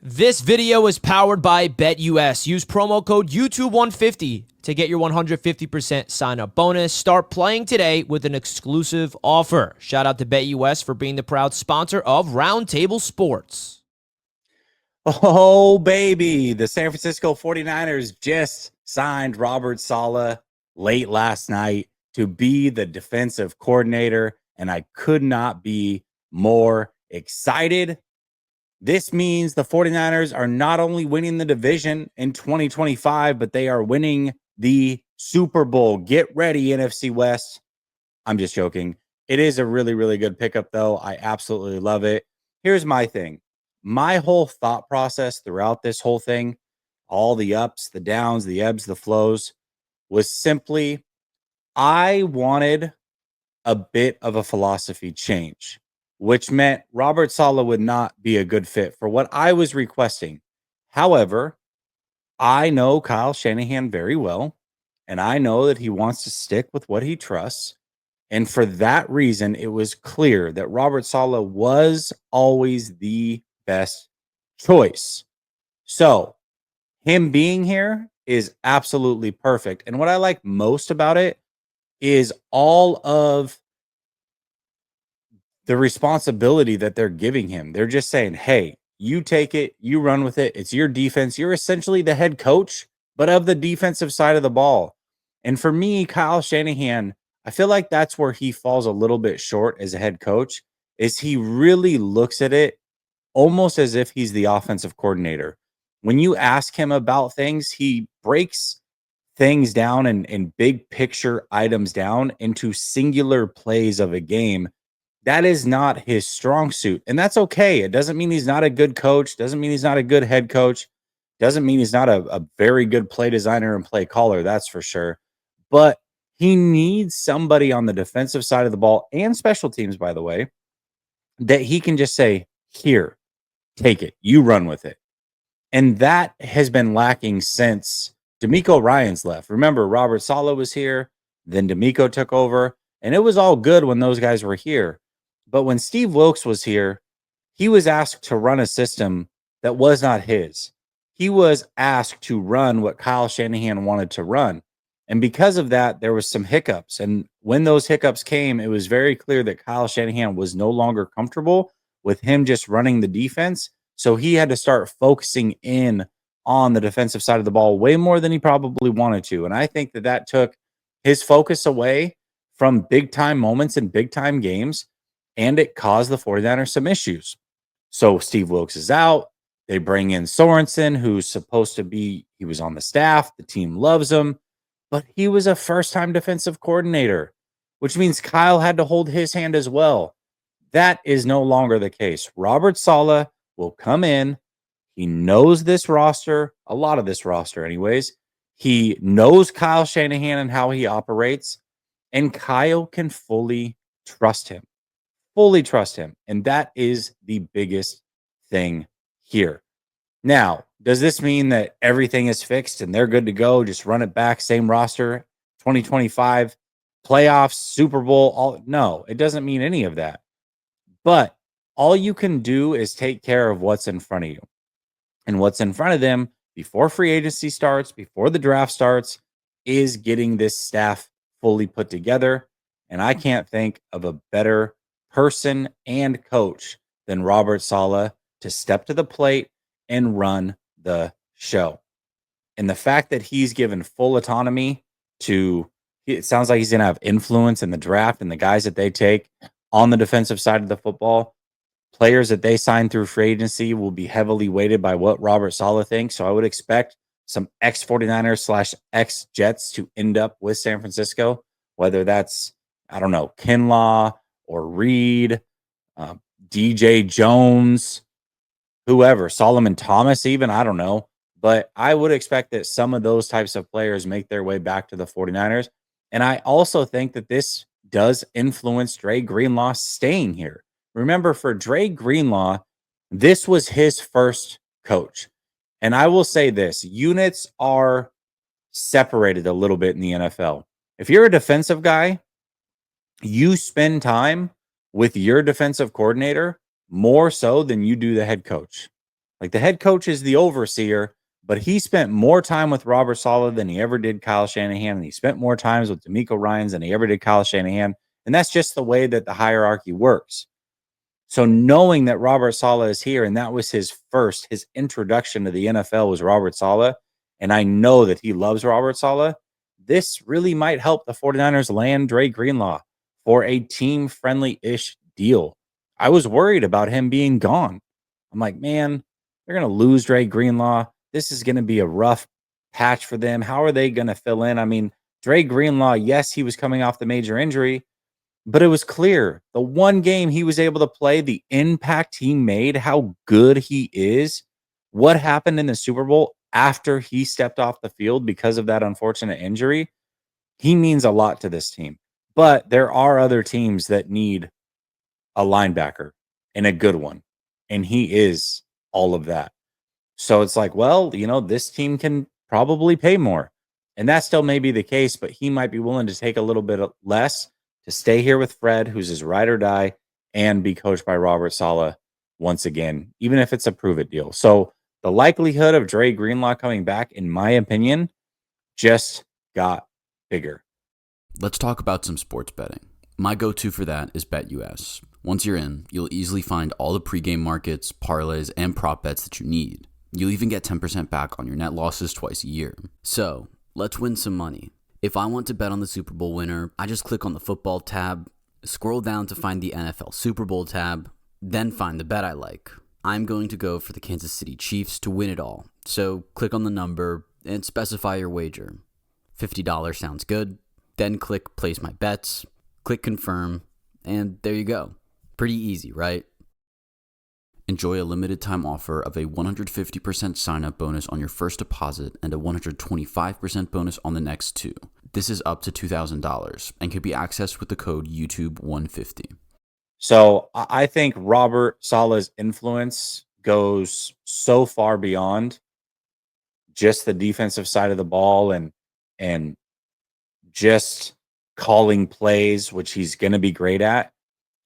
This video is powered by BetUS. Use promo code YouTube150 to get your 150% sign up bonus. Start playing today with an exclusive offer. Shout out to BetUS for being the proud sponsor of Roundtable Sports. Oh, baby. The San Francisco 49ers just signed Robert Saleh late last night to be the defensive coordinator, and I could not be more excited. This means the 49ers are not only winning the division in 2025, but they are winning the Super Bowl. Get ready, NFC West. I'm just joking. It is a really, really good pickup, though. I absolutely love it. Here's my thing. My whole thought process throughout this whole thing, all the ups, the downs, the ebbs, the flows, was simply I wanted a bit of a philosophy change, which meant Robert Saleh would not be a good fit for what I was requesting. However, I know Kyle Shanahan very well, and I know that he wants to stick with what he trusts. And for that reason, it was clear that Robert Saleh was always the best choice. So, him being here is absolutely perfect. And what I like most about it is all of the responsibility that they're giving him. They're just saying, hey, you take it, you run with it. It's your defense. You're essentially the head coach, but of the defensive side of the ball. And for me, Kyle Shanahan, I feel like that's where he falls a little bit short as a head coach, is he really looks at it almost as if he's the offensive coordinator. When you ask him about things, he breaks things down and big picture items down into singular plays of a game. That is not his strong suit. And that's okay. It doesn't mean he's not a good coach. Doesn't mean he's not a good head coach. Doesn't mean he's not a very good play designer and play caller. That's for sure. But he needs somebody on the defensive side of the ball and special teams, by the way, that he can just say, here, take it. You run with it. And that has been lacking since DeMeco Ryans left. Remember, Robert Saleh was here. Then DeMeco took over. And it was all good when those guys were here. But when Steve Wilks was here, he was asked to run a system that was not his. He was asked to run what Kyle Shanahan wanted to run. And because of that, there was some hiccups. And when those hiccups came, it was very clear that Kyle Shanahan was no longer comfortable with him just running the defense. So he had to start focusing in on the defensive side of the ball way more than he probably wanted to. And I think that that took his focus away from big time moments and big time games, and it caused the 49ers some issues. So Steve Wilks is out. They bring in Sorensen, who's supposed to be, he was on the staff. The team loves him, but he was a first time defensive coordinator, which means Kyle had to hold his hand as well. That is no longer the case. Robert Saleh will come in. He knows this roster, a lot of this roster, anyways. He knows Kyle Shanahan and how he operates, and Kyle can fully trust him. Fully trust him. And that is the biggest thing here. Now, does this mean that everything is fixed and they're good to go? Just run it back, same roster, 2025, playoffs, Super Bowl? All no, it doesn't mean any of that. But all you can do is take care of what's in front of you. And what's in front of them before free agency starts, before the draft starts, is getting this staff fully put together. And I can't think of a better person and coach than Robert Saleh to step to the plate and run the show. And the fact that he's given full autonomy to, it sounds like he's going to have influence in the draft and the guys that they take on the defensive side of the football. Players that they sign through free agency will be heavily weighted by what Robert Saleh thinks. So I would expect some ex-49ers / ex-Jets to end up with San Francisco, whether that's, I don't know, Kinlaw or Reed, DJ Jones, whoever, Solomon Thomas even, I don't know. But I would expect that some of those types of players make their way back to the 49ers. And I also think that this does influence Dre Greenlaw staying here. Remember, for Dre Greenlaw, this was his first coach. And I will say this, units are separated a little bit in the NFL. If you're a defensive guy, you spend time with your defensive coordinator more so than you do the head coach. Like the head coach is the overseer, but he spent more time with Robert Saleh than he ever did Kyle Shanahan, and he spent more times with DeMeco Ryans than he ever did Kyle Shanahan. And that's just the way that the hierarchy works. So knowing that Robert Saleh is here, and that was his introduction to the NFL was Robert Saleh, and I know that he loves Robert Saleh, this really might help the 49ers land Dre Greenlaw for a team-friendly-ish deal. I was worried about him being gone. I'm like, man, they're going to lose Dre Greenlaw. This is going to be a rough patch for them. How are they going to fill in? I mean, Dre Greenlaw, yes, he was coming off the major injury, but it was clear the one game he was able to play, the impact he made, how good he is, what happened in the Super Bowl after he stepped off the field because of that unfortunate injury. He means a lot to this team. But there are other teams that need a linebacker and a good one. And he is all of that. So it's like, well, this team can probably pay more. And that still may be the case, but he might be willing to take a little bit less to stay here with Fred, who's his ride or die, and be coached by Robert Saleh once again, even if it's a prove it deal. So the likelihood of Dre Greenlaw coming back, in my opinion, just got bigger. Let's talk about some sports betting. My go-to for that is BetUS. Once you're in, you'll easily find all the pregame markets, parlays, and prop bets that you need. You'll even get 10% back on your net losses twice a year. So, let's win some money. If I want to bet on the Super Bowl winner, I just click on the football tab, scroll down to find the NFL Super Bowl tab, then find the bet I like. I'm going to go for the Kansas City Chiefs to win it all. So, click on the number and specify your wager. $50 sounds good. Then click place my bets, click confirm, and there you go. Pretty easy, right? Enjoy a limited time offer of a 150% sign up bonus on your first deposit and a 125% bonus on the next two. This is up to $2,000 and can be accessed with the code YouTube150. So I think Robert Saleh's influence goes so far beyond just the defensive side of the ball and just calling plays, which he's going to be great at.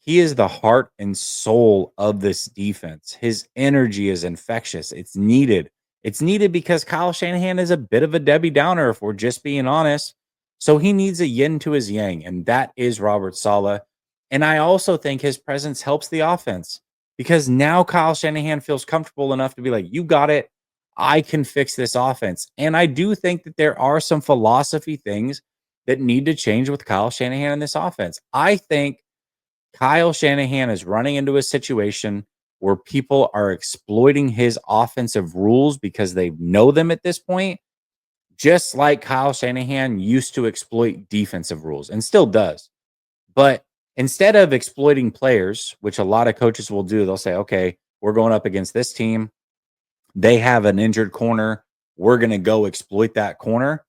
He is the heart and soul of this defense. His energy is infectious. It's needed. It's needed because Kyle Shanahan is a bit of a Debbie Downer, if we're just being honest. So he needs a yin to his yang, and that is Robert Saleh. And I also think his presence helps the offense because now Kyle Shanahan feels comfortable enough to be like, you got it. I can fix this offense. And I do think that there are some philosophy things that need to change with Kyle Shanahan in this offense. I think Kyle Shanahan is running into a situation where people are exploiting his offensive rules because they know them at this point, just like Kyle Shanahan used to exploit defensive rules and still does. But instead of exploiting players, which a lot of coaches will do, they'll say, okay, we're going up against this team. They have an injured corner. We're going to go exploit that corner.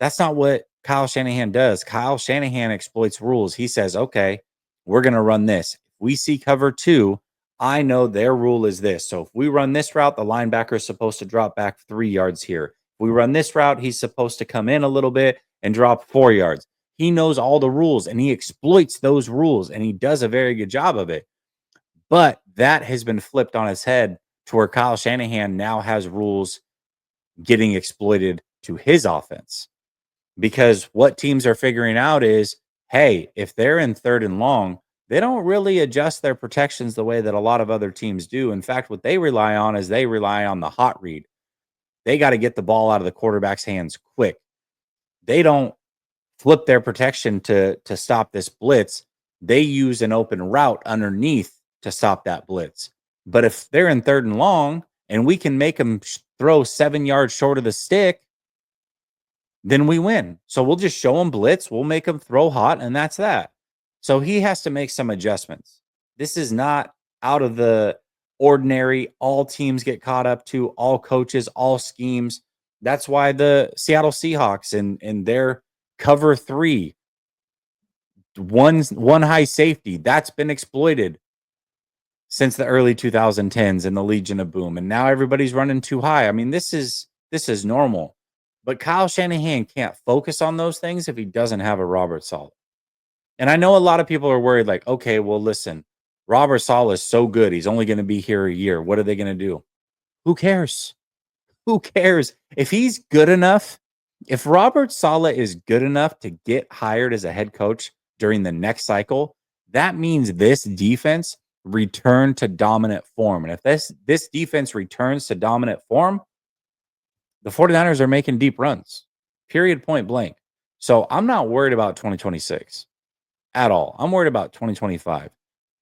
That's not what Kyle Shanahan does. Kyle Shanahan exploits rules. He says, okay, we're going to run this. If we see cover two, I know their rule is this. So if we run this route, the linebacker is supposed to drop back 3 yards here. If we run this route, he's supposed to come in a little bit and drop 4 yards. He knows all the rules and he exploits those rules and he does a very good job of it. But that has been flipped on its head to where Kyle Shanahan now has rules getting exploited to his offense. Because what teams are figuring out is, hey, if they're in 3rd and long, they don't really adjust their protections the way that a lot of other teams do. In fact, what they rely on is they rely on the hot read. They got to get the ball out of the quarterback's hands quick. They don't flip their protection to stop this blitz. They use an open route underneath to stop that blitz. But if they're in 3rd and long and we can make them throw 7 yards short of the stick, then we win. So we'll just show them blitz. We'll make them throw hot, and that's that. So he has to make some adjustments. This is not out of the ordinary. All teams get caught up to, all coaches, all schemes. That's why the Seattle Seahawks and their cover 3, one high safety, that's been exploited since the early 2010s in the Legion of Boom. And now everybody's running too high. I mean, this is normal. But Kyle Shanahan can't focus on those things if he doesn't have a Robert Saleh. And I know a lot of people are worried, like, okay, well, listen, Robert Saleh is so good. He's only going to be here a year. What are they going to do? Who cares? Who cares? If he's good enough, if Robert Saleh is good enough to get hired as a head coach during the next cycle, that means this defense returned to dominant form. And if this defense returns to dominant form, the 49ers are making deep runs. Period, point blank. So I'm not worried about 2026 at all. I'm worried about 2025.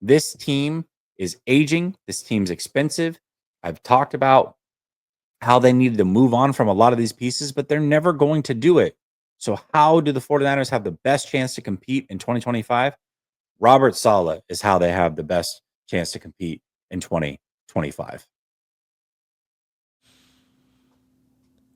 This team is aging. This team's expensive. I've talked about how they needed to move on from a lot of these pieces, but they're never going to do it. So how do the 49ers have the best chance to compete in 2025? Robert Saleh is how they have the best chance to compete in 2025.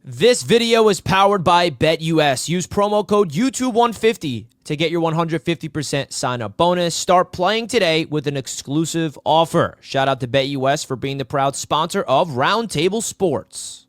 This video is powered by BetUS. Use promo code YouTube150 to get your 150% sign-up bonus. Start playing today with an exclusive offer. Shout out to BetUS for being the proud sponsor of Roundtable Sports.